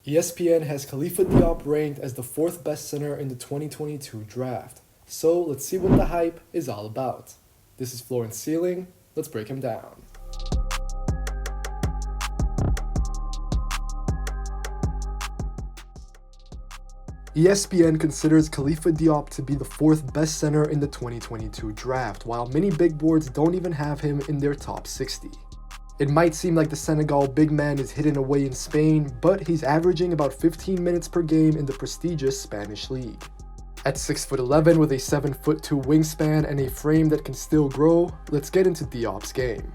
ESPN has KHALIFA Diop ranked as the 4th best center in the 2022 draft. So let's see what the hype is all about. This is Florence Sealing. Let's break him down. ESPN considers KHALIFA Diop to be the 4th best center in the 2022 draft, while many big boards don't even have him in their top 60. It might seem like the Senegal big man is hidden away in Spain, but he's averaging about 15 minutes per game in the prestigious Spanish league. At 6'11" with a 7'2" wingspan and a frame that can still grow, let's get into Diop's game.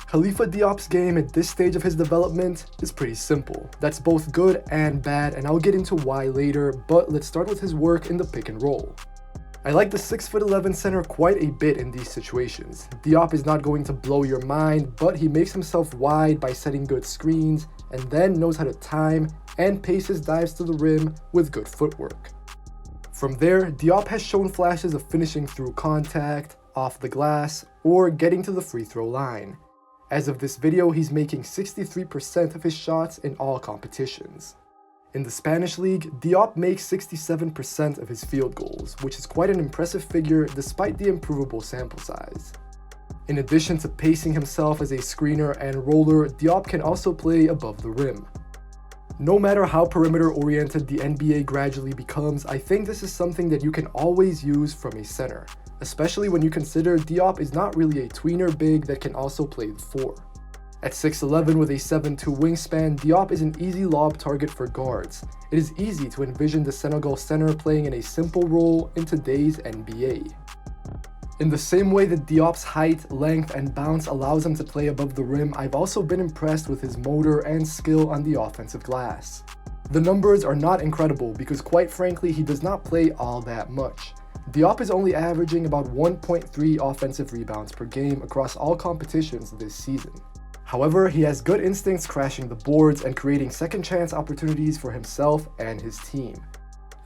KHALIFA Diop's game at this stage of his development is pretty simple. That's both good and bad, and I'll get into why later, but let's start with his work in the pick and roll. I like the 6'11" center quite a bit in these situations. Diop is not going to blow your mind, but he makes himself wide by setting good screens, and then knows how to time and pace his dives to the rim with good footwork. From there, Diop has shown flashes of finishing through contact, off the glass, or getting to the free throw line. As of this video, he's making 63% of his shots in all competitions. In the Spanish league, Diop makes 67% of his field goals, which is quite an impressive figure despite the improvable sample size. In addition to pacing himself as a screener and roller, Diop can also play above the rim. No matter how perimeter-oriented the NBA gradually becomes, I think this is something that you can always use from a center, especially when you consider Diop is not really a tweener big that can also play the 4. At 6'11" with a 7'2" wingspan, Diop is an easy lob target for guards. It is easy to envision the Senegal center playing in a simple role in today's NBA. In the same way that Diop's height, length, and bounce allows him to play above the rim, I've also been impressed with his motor and skill on the offensive glass. The numbers are not incredible because quite frankly he does not play all that much. Diop is only averaging about 1.3 offensive rebounds per game across all competitions this season. However, he has good instincts crashing the boards and creating second chance opportunities for himself and his team.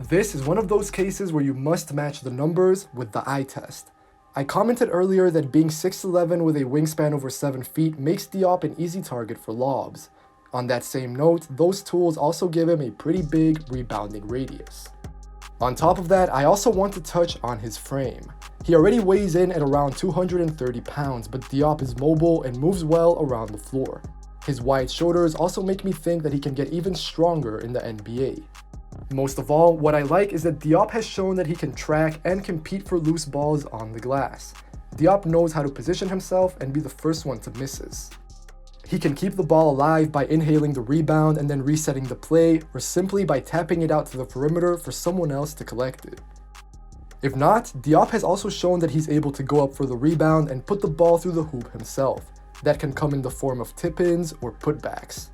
This is one of those cases where you must match the numbers with the eye test. I commented earlier that being 6'11" with a wingspan over 7 feet makes Diop an easy target for lobs. On that same note, those tools also give him a pretty big rebounding radius. On top of that, I also want to touch on his frame. He already weighs in at around 230 pounds, but Diop is mobile and moves well around the floor. His wide shoulders also make me think that he can get even stronger in the NBA. Most of all, what I like is that Diop has shown that he can track and compete for loose balls on the glass. Diop knows how to position himself and be the first one to misses. He can keep the ball alive by inhaling the rebound and then resetting the play, or simply by tapping it out to the perimeter for someone else to collect it. If not, Diop has also shown that he's able to go up for the rebound and put the ball through the hoop himself. That can come in the form of tip-ins or putbacks.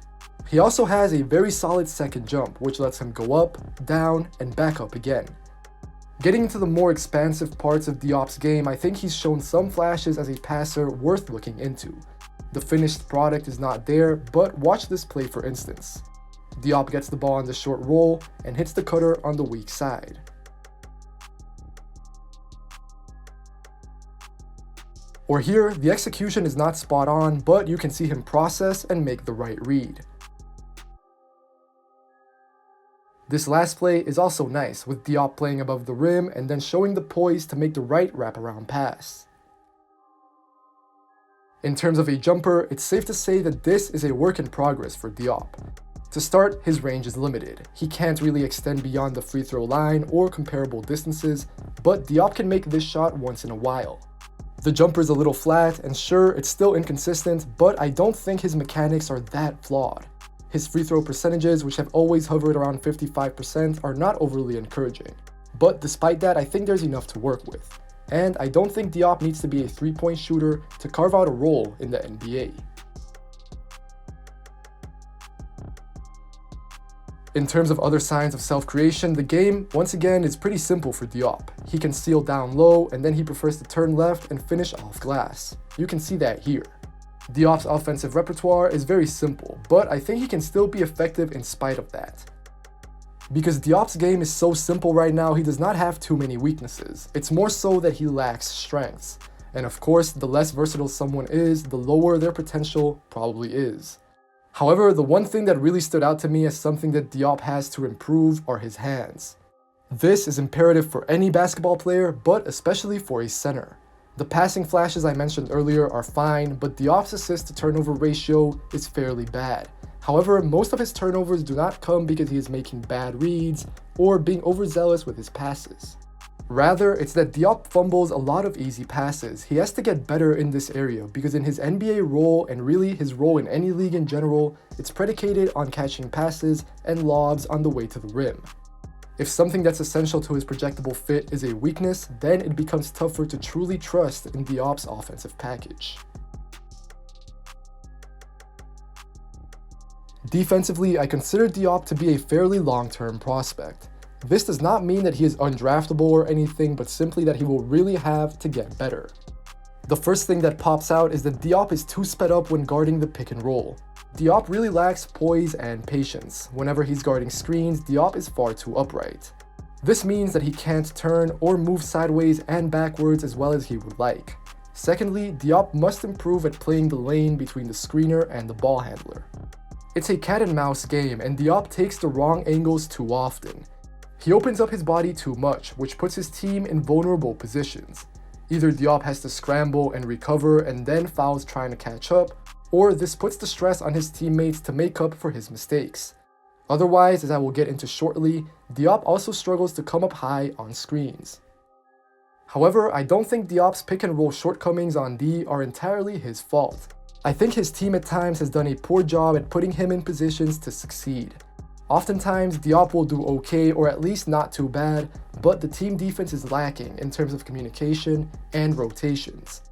He also has a very solid second jump, which lets him go up, down, and back up again. Getting into the more expansive parts of Diop's game, I think he's shown some flashes as a passer worth looking into. The finished product is not there, but watch this play for instance. Diop gets the ball on the short roll and hits the cutter on the weak side. Or here, the execution is not spot on, but you can see him process and make the right read. This last play is also nice, with Diop playing above the rim and then showing the poise to make the right wraparound pass. In terms of a jumper, it's safe to say that this is a work in progress for Diop. To start, his range is limited. He can't really extend beyond the free throw line or comparable distances, but Diop can make this shot once in a while. The jumper is a little flat, and sure, it's still inconsistent, but I don't think his mechanics are that flawed. His free throw percentages, which have always hovered around 55%, are not overly encouraging. But despite that, I think there's enough to work with. And I don't think Diop needs to be a three-point shooter to carve out a role in the NBA. In terms of other signs of self-creation, the game, once again, is pretty simple for Diop. He can steal down low, and then he prefers to turn left and finish off glass. You can see that here. Diop's offensive repertoire is very simple, but I think he can still be effective in spite of that. Because Diop's game is so simple right now, he does not have too many weaknesses. It's more so that he lacks strengths. And of course, the less versatile someone is, the lower their potential probably is. However, the one thing that really stood out to me as something that Diop has to improve are his hands. This is imperative for any basketball player, but especially for a center. The passing flashes I mentioned earlier are fine, but Diop's assist to turnover ratio is fairly bad. However, most of his turnovers do not come because he is making bad reads or being overzealous with his passes. Rather, it's that Diop fumbles a lot of easy passes. He has to get better in this area because in his NBA role, and really his role in any league in general, it's predicated on catching passes and lobs on the way to the rim. If something that's essential to his projectable fit is a weakness, then it becomes tougher to truly trust in Diop's offensive package. Defensively, I consider Diop to be a fairly long-term prospect. This does not mean that he is undraftable or anything, but simply that he will really have to get better. The first thing that pops out is that Diop is too sped up when guarding the pick and roll. Diop really lacks poise and patience. Whenever he's guarding screens, Diop is far too upright. This means that he can't turn or move sideways and backwards as well as he would like. Secondly, Diop must improve at playing the lane between the screener and the ball handler. It's a cat and mouse game, and Diop takes the wrong angles too often. He opens up his body too much, which puts his team in vulnerable positions. Either Diop has to scramble and recover and then fouls trying to catch up, or this puts the stress on his teammates to make up for his mistakes. Otherwise, as I will get into shortly, Diop also struggles to come up high on screens. However, I don't think Diop's pick and roll shortcomings on D are entirely his fault. I think his team at times has done a poor job at putting him in positions to succeed. Oftentimes, Diop will do okay or at least not too bad, but the team defense is lacking in terms of communication and rotations.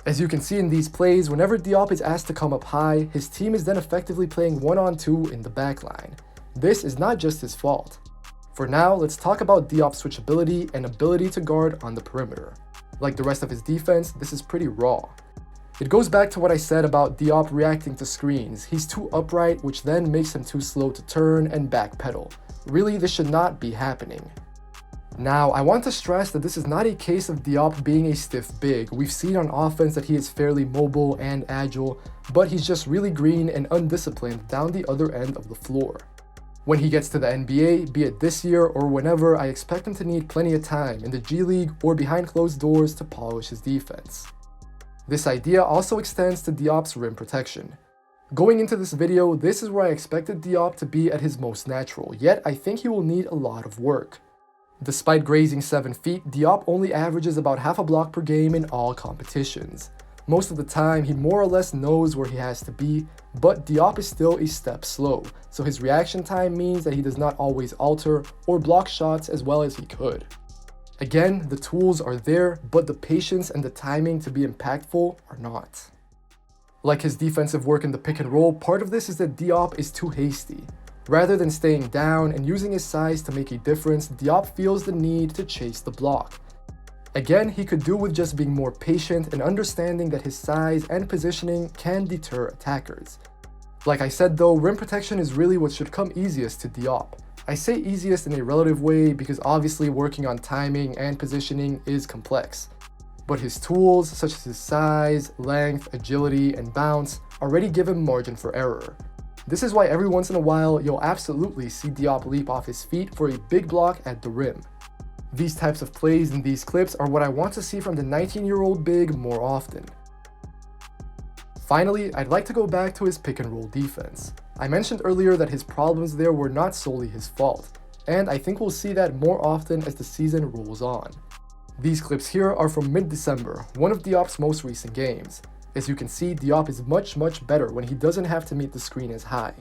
As you can see in these plays, whenever Diop is asked to come up high, his team is then effectively playing 1-on-2 in the backline. This is not just his fault. For now, let's talk about Diop's switchability and ability to guard on the perimeter. Like the rest of his defense, this is pretty raw. It goes back to what I said about Diop reacting to screens. He's too upright, which then makes him too slow to turn and backpedal. Really, this should not be happening. Now, I want to stress that this is not a case of Diop being a stiff big. We've seen on offense that he is fairly mobile and agile, but he's just really green and undisciplined down the other end of the floor. When he gets to the NBA, be it this year or whenever, I expect him to need plenty of time in the G League or behind closed doors to polish his defense. This idea also extends to Diop's rim protection. Going into this video, this is where I expected Diop to be at his most natural, yet I think he will need a lot of work. Despite grazing 7 feet, Diop only averages about half a block per game in all competitions. Most of the time, he more or less knows where he has to be, but Diop is still a step slow, so his reaction time means that he does not always alter or block shots as well as he could. Again, the tools are there, but the patience and the timing to be impactful are not. Like his defensive work in the pick and roll, part of this is that Diop is too hasty. Rather than staying down and using his size to make a difference, Diop feels the need to chase the block. Again, he could do with just being more patient and understanding that his size and positioning can deter attackers. Like I said though, rim protection is really what should come easiest to Diop. I say easiest in a relative way because obviously working on timing and positioning is complex. But his tools, such as his size, length, agility, and bounce, already give him margin for error. This is why every once in a while, you'll absolutely see Diop leap off his feet for a big block at the rim. These types of plays in these clips are what I want to see from the 19-year-old big more often. Finally, I'd like to go back to his pick and roll defense. I mentioned earlier that his problems there were not solely his fault, and I think we'll see that more often as the season rolls on. These clips here are from mid-December, one of Diop's most recent games. As you can see, Diop is much better when he doesn't have to meet the screen as high.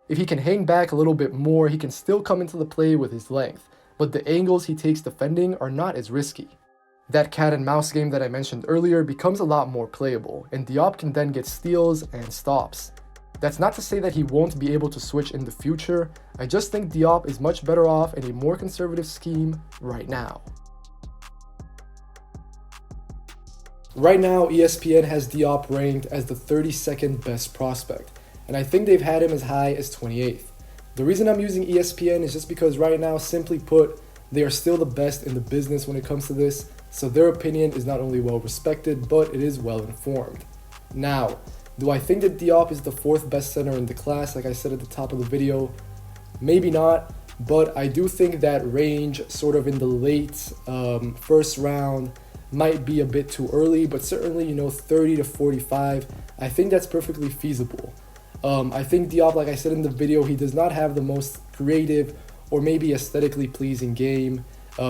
If he can hang back a little bit more, he can still come into the play with his length, but the angles he takes defending are not as risky. That cat and mouse game that I mentioned earlier becomes a lot more playable, and Diop can then get steals and stops. That's not to say that he won't be able to switch in the future, I just think Diop is much better off in a more conservative scheme right now. Right now, ESPN has Diop ranked as the 32nd best prospect, and I think they've had him as high as 28th. The reason I'm using ESPN is just because right now, simply put, they are still the best in the business when it comes to this, so their opinion is not only well respected, but it is well informed. Now, do I think that Diop is the 4th best center in the class, like I said at the top of the video? Maybe not, but I do think that range sort of in the late first round might be a bit too early, but certainly, 30 to 45, I think that's perfectly feasible. I think Diop, like I said in the video, he does not have the most creative or maybe aesthetically pleasing game.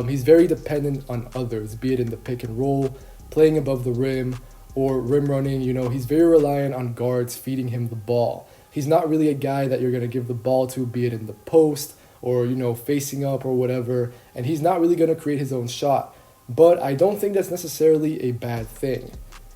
He's very dependent on others, be it in the pick and roll, playing above the rim, or rim running. He's very reliant on guards feeding him the ball. He's not really a guy that you're going to give the ball to, be it in the post or, facing up or whatever, and he's not really going to create his own shot. But I don't think that's necessarily a bad thing.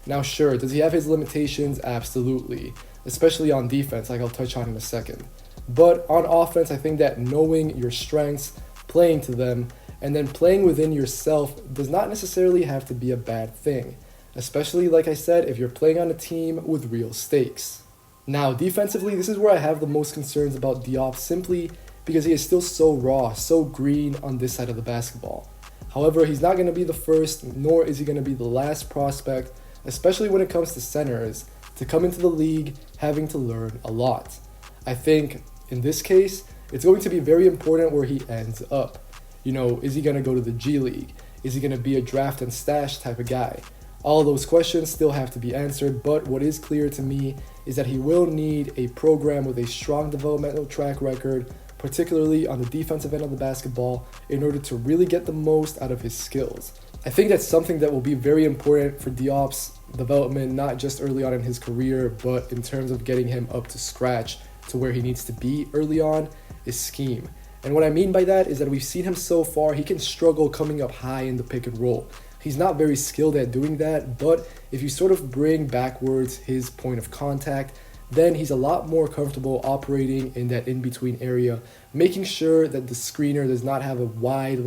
Now, sure, does he have his limitations? Absolutely, especially on defense, like I'll touch on in a second. But on offense, I think that knowing your strengths, playing to them, and then playing within yourself does not necessarily have to be a bad thing, especially, like I said, if you're playing on a team with real stakes. Now, defensively, this is where I have the most concerns about Diop, simply because he is still so raw, so green on this side of the basketball. However, he's not going to be the first, nor is he going to be the last prospect, especially when it comes to centers, to come into the league having to learn a lot. I think, in this case, it's going to be very important where he ends up. Is he going to go to the G League? Is he going to be a draft and stash type of guy? All those questions still have to be answered, but what is clear to me is that he will need a program with a strong developmental track record, particularly on the defensive end of the basketball, in order to really get the most out of his skills. I think that's something that will be very important for Diop's development, not just early on in his career, but in terms of getting him up to scratch to where he needs to be early on, is scheme. And what I mean by that is that we've seen him so far, he can struggle coming up high in the pick and roll. He's not very skilled at doing that, but if you sort of bring backwards his point of contact, then he's a lot more comfortable operating in that in-between area, making sure that the screener does not have a wide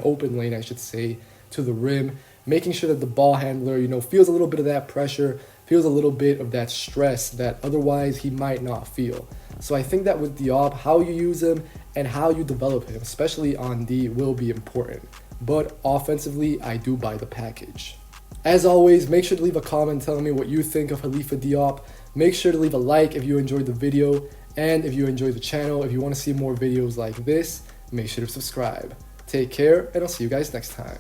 open lane, I should say, to the rim, making sure that the ball handler, feels a little bit of that pressure, feels a little bit of that stress that otherwise he might not feel. So I think that with Diop, how you use him and how you develop him, especially on D, will be important. But offensively, I do buy the package. As always, make sure to leave a comment telling me what you think of KHALIFA Diop. Make sure to leave a like if you enjoyed the video, and if you enjoyed the channel, if you want to see more videos like this, make sure to subscribe. Take care, and I'll see you guys next time.